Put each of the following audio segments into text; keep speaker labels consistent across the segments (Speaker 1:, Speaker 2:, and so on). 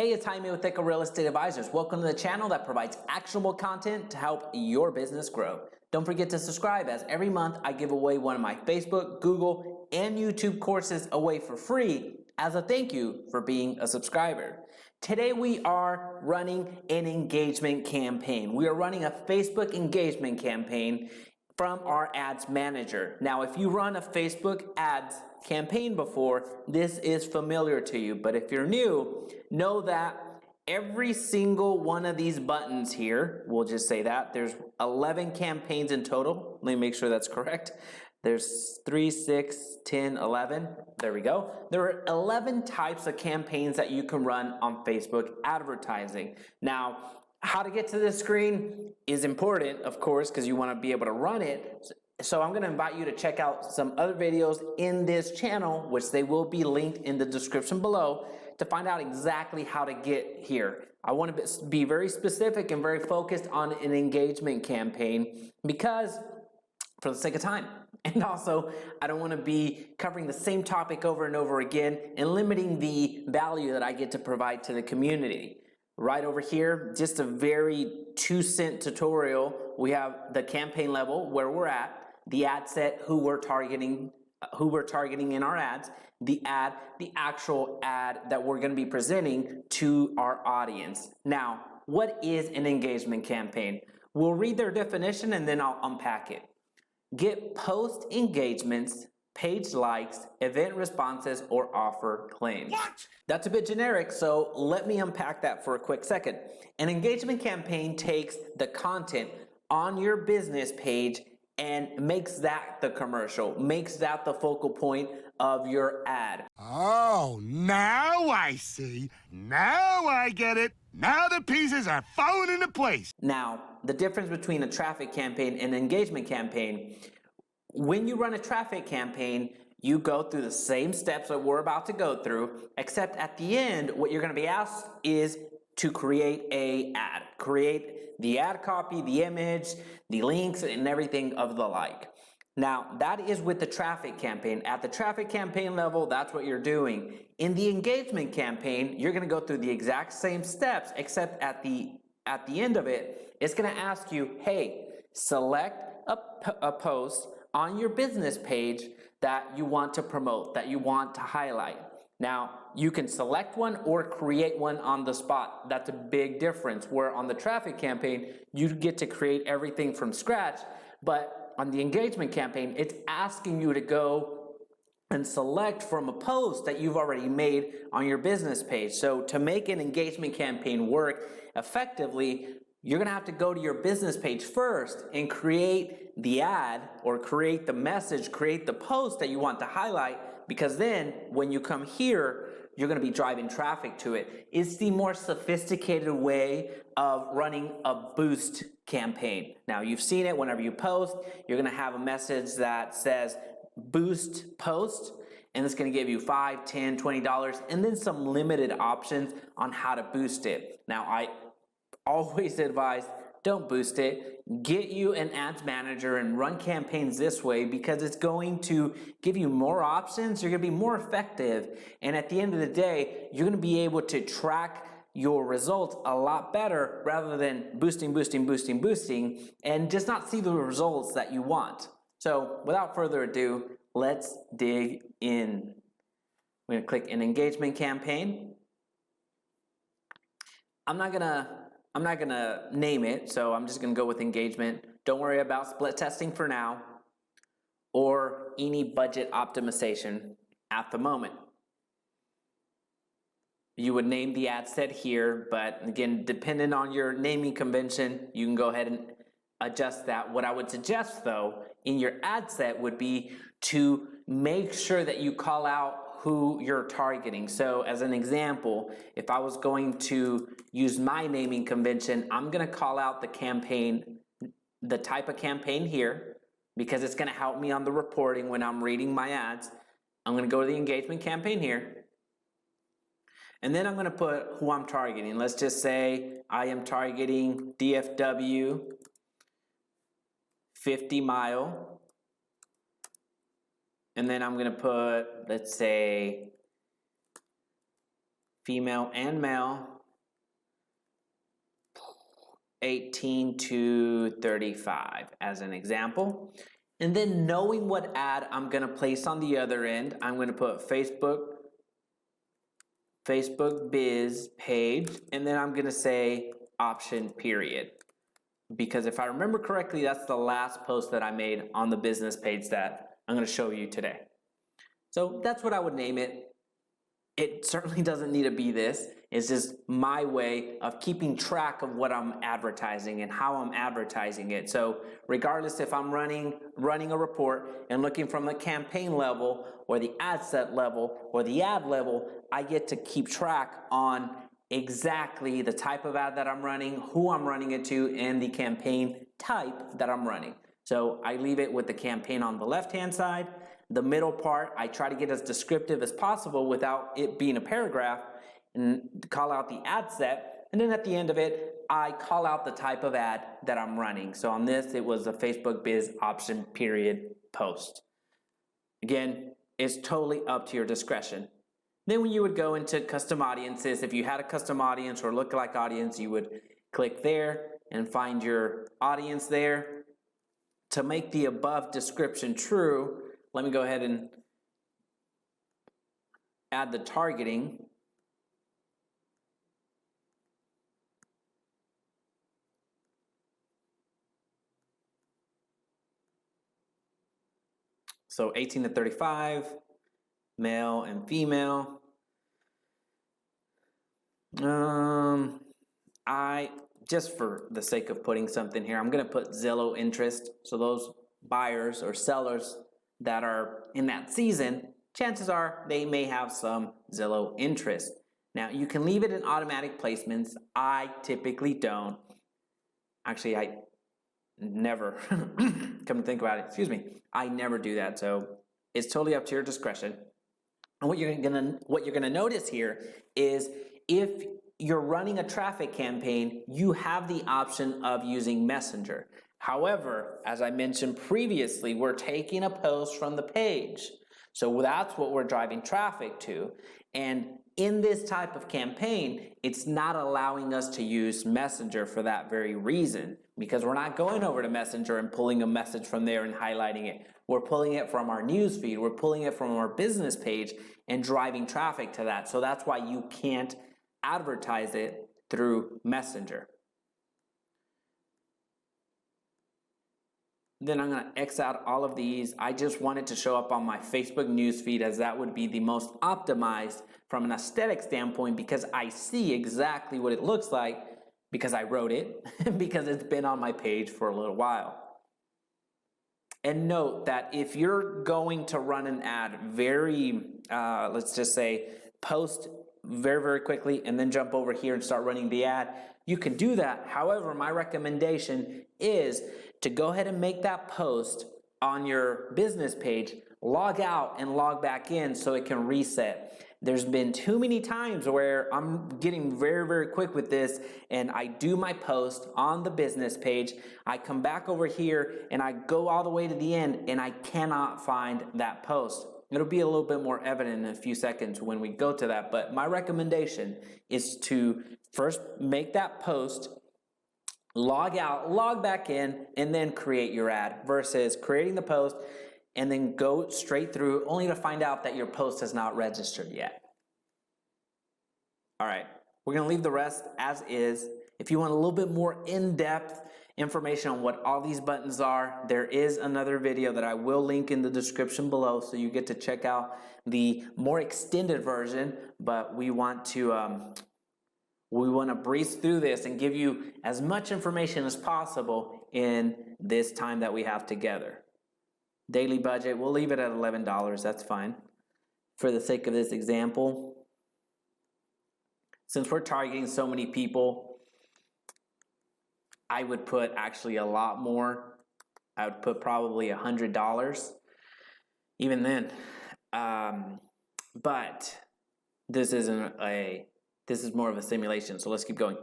Speaker 1: Hey, it's Jaime with Echo Real Estate Advisors. Welcome to the channel that provides actionable content to help your business grow. Don't forget to subscribe, as every month I give away one of my Facebook, Google, and YouTube courses away for free as a thank you for being a subscriber. Today we are running an engagement campaign. We are running a Facebook engagement campaign from our ads manager. Now, if you run a Facebook ads campaign before, this is familiar to you, but if you're new, know that every single one of these buttons here, we'll just say that, there's 11 campaigns in total. Let me make sure that's correct. There's 3, 6, 10, 11. There we go. There are 11 types of campaigns that you can run on Facebook advertising. Now, how to get to this screen is important, of course, because you want to be able to run it. So I'm going to invite you to check out some other videos in this channel, which they will be linked in the description below, to find out exactly how to get here. I want to be very specific and very focused on an engagement campaign because, for the sake of time, and also I don't want to be covering the same topic over and over again and limiting the value that I get to provide to the community. Right over here, just a very 2-cent tutorial. We have the campaign level where we're at, the ad set, who we're targeting in our ads, the actual ad that we're going to be presenting to our audience. Now, what is an engagement campaign? We'll read their definition and then I'll unpack it. Get post engagements, page likes, event responses, or offer claims. What? That's a bit generic, so let me unpack that for a quick second. An engagement campaign takes the content on your business page and makes that the commercial, makes that the focal point of your ad.
Speaker 2: Oh, now I see. Now I get it. Now the pieces are falling into place.
Speaker 1: Now, the difference between a traffic campaign and an engagement campaign, when you run a traffic campaign, you go through the same steps that we're about to go through, except at the end, what you're going to be asked is to create an ad. Create the ad copy, the image, the links, and everything of the like. Now, that is with the traffic campaign. At the traffic campaign level, that's what you're doing. In the engagement campaign, you're going to go through the exact same steps, except at the end of it, it's going to ask you, hey, select a post on your business page that you want to promote, that you want to highlight. Now, you can select one or create one on the spot. That's a big difference, where on the traffic campaign, you get to create everything from scratch, but on the engagement campaign, it's asking you to go and select from a post that you've already made on your business page. So to make an engagement campaign work effectively, you're going to have to go to your business page first and create the ad or create the message, create the post that you want to highlight, because then when you come here, you're going to be driving traffic to it. It's the more sophisticated way of running a boost campaign. Now, you've seen it whenever you post, you're going to have a message that says boost post, and it's going to give you $5, $10, $20, and then some limited options on how to boost it. Now, I always advise, don't boost it. Get you an ads manager and run campaigns this way, because it's going to give you more options. You're going to be more effective. And at the end of the day, you're going to be able to track your results a lot better rather than boosting, and just not see the results that you want. So without further ado, let's dig in. I'm going to click an engagement campaign. I'm not gonna name it, so I'm just gonna go with engagement. Don't worry about split testing for now, or any budget optimization at the moment. You would name the ad set here, but again, depending on your naming convention, you can go ahead and adjust that. What I would suggest, though, in your ad set would be to make sure that you call out who you're targeting. So as an example, if I was going to use my naming convention, I'm going to call out the campaign, the type of campaign here, because it's going to help me on the reporting when I'm reading my ads. I'm going to go to the engagement campaign here. And then I'm going to put who I'm targeting. Let's just say I am targeting DFW 50 mile. And then I'm going to put, let's say, female and male, 18 to 35 as an example. And then knowing what ad I'm going to place on the other end, I'm going to put Facebook biz page, and then I'm going to say option period. Because if I remember correctly, that's the last post that I made on the business page that I'm going to show you today. So that's what I would name it. It certainly doesn't need to be this. It's just my way of keeping track of what I'm advertising and how I'm advertising it. So regardless if I'm running a report and looking from the campaign level or the ad set level or the ad level, I get to keep track on exactly the type of ad that I'm running, who I'm running it to, and the campaign type that I'm running. So I leave it with the campaign on the left-hand side. The middle part, I try to get as descriptive as possible without it being a paragraph and call out the ad set. And then at the end of it, I call out the type of ad that I'm running. So on this, it was a Facebook biz option period post. Again, it's totally up to your discretion. Then when you would go into custom audiences, if you had a custom audience or lookalike audience, you would click there and find your audience there. To make the above description true, let me go ahead and add the targeting. So 18 to 35, male and female. Just for the sake of putting something here, I'm going to put Zillow interest. So those buyers or sellers that are in that season, chances are they may have some Zillow interest. Now, you can leave it in automatic placements. I typically don't. Actually, I never, come to think about it, I never do that. So it's totally up to your discretion. And what you're gonna notice here is if you're running a traffic campaign, you have the option of using Messenger. However, as I mentioned previously, we're taking a post from the page. So that's what we're driving traffic to. And in this type of campaign, it's not allowing us to use Messenger for that very reason, because we're not going over to Messenger and pulling a message from there and highlighting it. We're pulling it from our newsfeed. We're pulling it from our business page and driving traffic to that. So that's why you can't advertise it through Messenger. Then I'm going to X out all of these. I just want it to show up on my Facebook newsfeed, as that would be the most optimized from an aesthetic standpoint, because I see exactly what it looks like because I wrote it, because it's been on my page for a little while. And note that if you're going to run an ad very, let's just say, post very, very quickly and then jump over here and start running the ad, you can do that. However, my recommendation is to go ahead and make that post on your business page, log out and log back in so it can reset. There's been too many times where I'm getting very, very quick with this, and I do my post on the business page. I come back over here and I go all the way to the end and I cannot find that post. It'll be a little bit more evident in a few seconds when we go to that, but my recommendation is to first make that post, log out, log back in, and then create your ad, versus creating the post and then go straight through only to find out that your post has not registered yet. All right, we're gonna leave the rest as is. If you want a little bit more in-depth information on what all these buttons are, there is another video that I will link in the description below, so you get to check out the more extended version, but we want to breeze through this and give you as much information as possible in this time that we have together. Daily budget, we'll leave it at $11, that's fine. For the sake of this example, since we're targeting so many people, I would put actually a lot more. I would put probably $100, even then. But this is more of a simulation, so let's keep going.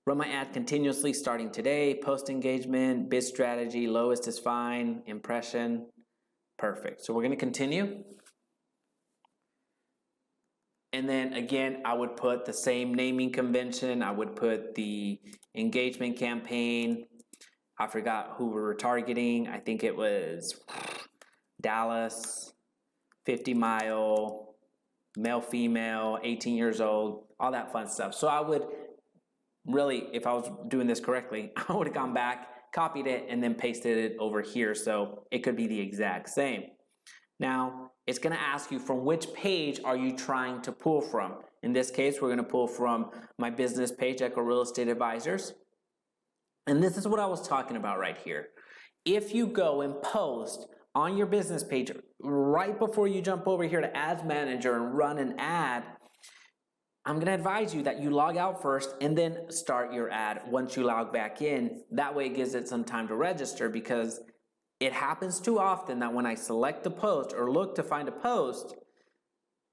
Speaker 1: Run my ad continuously starting today, post engagement, bid strategy, lowest is fine, impression, perfect. So we're gonna continue. And then again, I would put the same naming convention. I would put the engagement campaign. I forgot who we were targeting. I think it was Dallas, 50 mile, male, female, 18 years old, all that fun stuff. So I would really, if I was doing this correctly, I would have gone back, copied it, and then pasted it over here so it could be the exact same. Now, it's going to ask you from which page are you trying to pull from. In this case, we're going to pull from my business page, Echo Real Estate Advisors. And this is what I was talking about right here. If you go and post on your business page right before you jump over here to Ads Manager and run an ad, I'm going to advise you that you log out first and then start your ad once you log back in. That way it gives it some time to register, because it happens too often that when I select a post or look to find a post,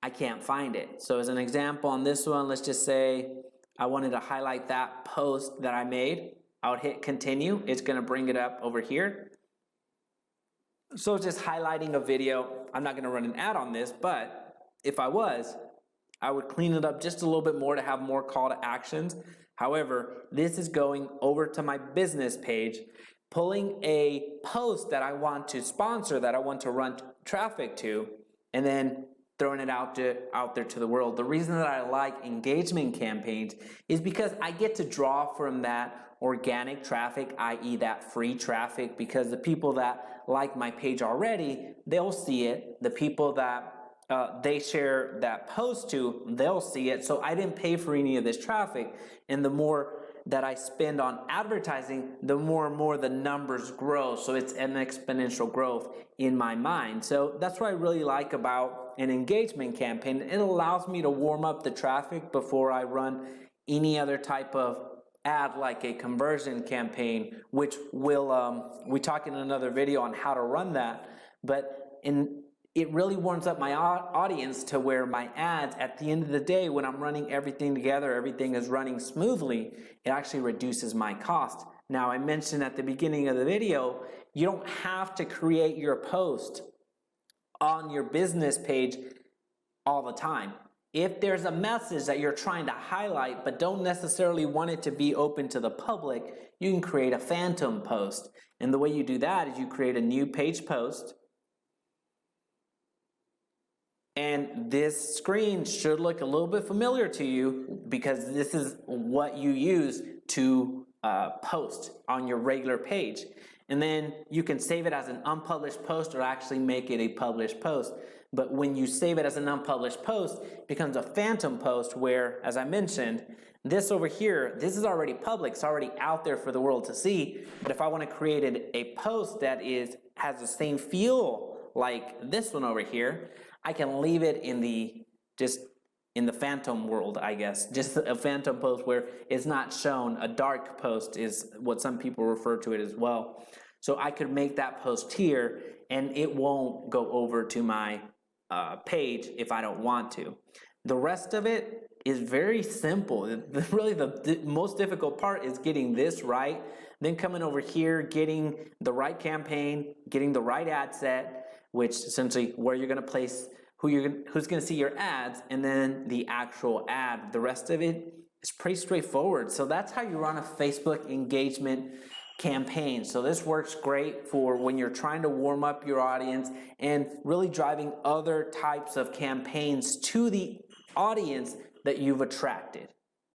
Speaker 1: I can't find it. So as an example on this one, let's just say I wanted to highlight that post that I made. I would hit continue. It's going to bring it up over here. So just highlighting a video. I'm not going to run an ad on this, but if I was, I would clean it up just a little bit more to have more call to actions. However, this is going over to my business page, pulling a post that I want to sponsor, that I want to run traffic to, and then throwing it out there to the world. The reason that I like engagement campaigns is because I get to draw from that organic traffic, i.e. that free traffic, because the people that like my page already, they'll see it. The people that they share that post to, they'll see it. So I didn't pay for any of this traffic, and the more that I spend on advertising, the more and more the numbers grow. So it's an exponential growth in my mind. So that's what I really like about an engagement campaign. It allows me to warm up the traffic before I run any other type of ad, like a conversion campaign, which will we talk in another video on how to run that. But it really warms up my audience to where my ads, at the end of the day, when I'm running everything together, everything is running smoothly, it actually reduces my cost. Now, I mentioned at the beginning of the video, you don't have to create your post on your business page all the time. If there's a message that you're trying to highlight but don't necessarily want it to be open to the public, you can create a phantom post. And the way you do that is you create a new page post. And this screen should look a little bit familiar to you, because this is what you use to post on your regular page. And then you can save it as an unpublished post or actually make it a published post. But when you save it as an unpublished post, it becomes a phantom post where, as I mentioned, this over here, this is already public, it's already out there for the world to see. But if I want to create a post that has the same feel like this one over here, I can leave it in the phantom world, I guess. Just a phantom post where it's not shown. A dark post is what some people refer to it as well. So I could make that post here, and it won't go over to my page if I don't want to. The rest of it is very simple. Really, the most difficult part is getting this right, then coming over here, getting the right campaign, getting the right ad set, which essentially where you're going to place who's going to see your ads, and then the actual ad. The rest of it is pretty straightforward. So that's how you run a Facebook engagement campaign. So this works great for when you're trying to warm up your audience and really driving other types of campaigns to the audience that you've attracted.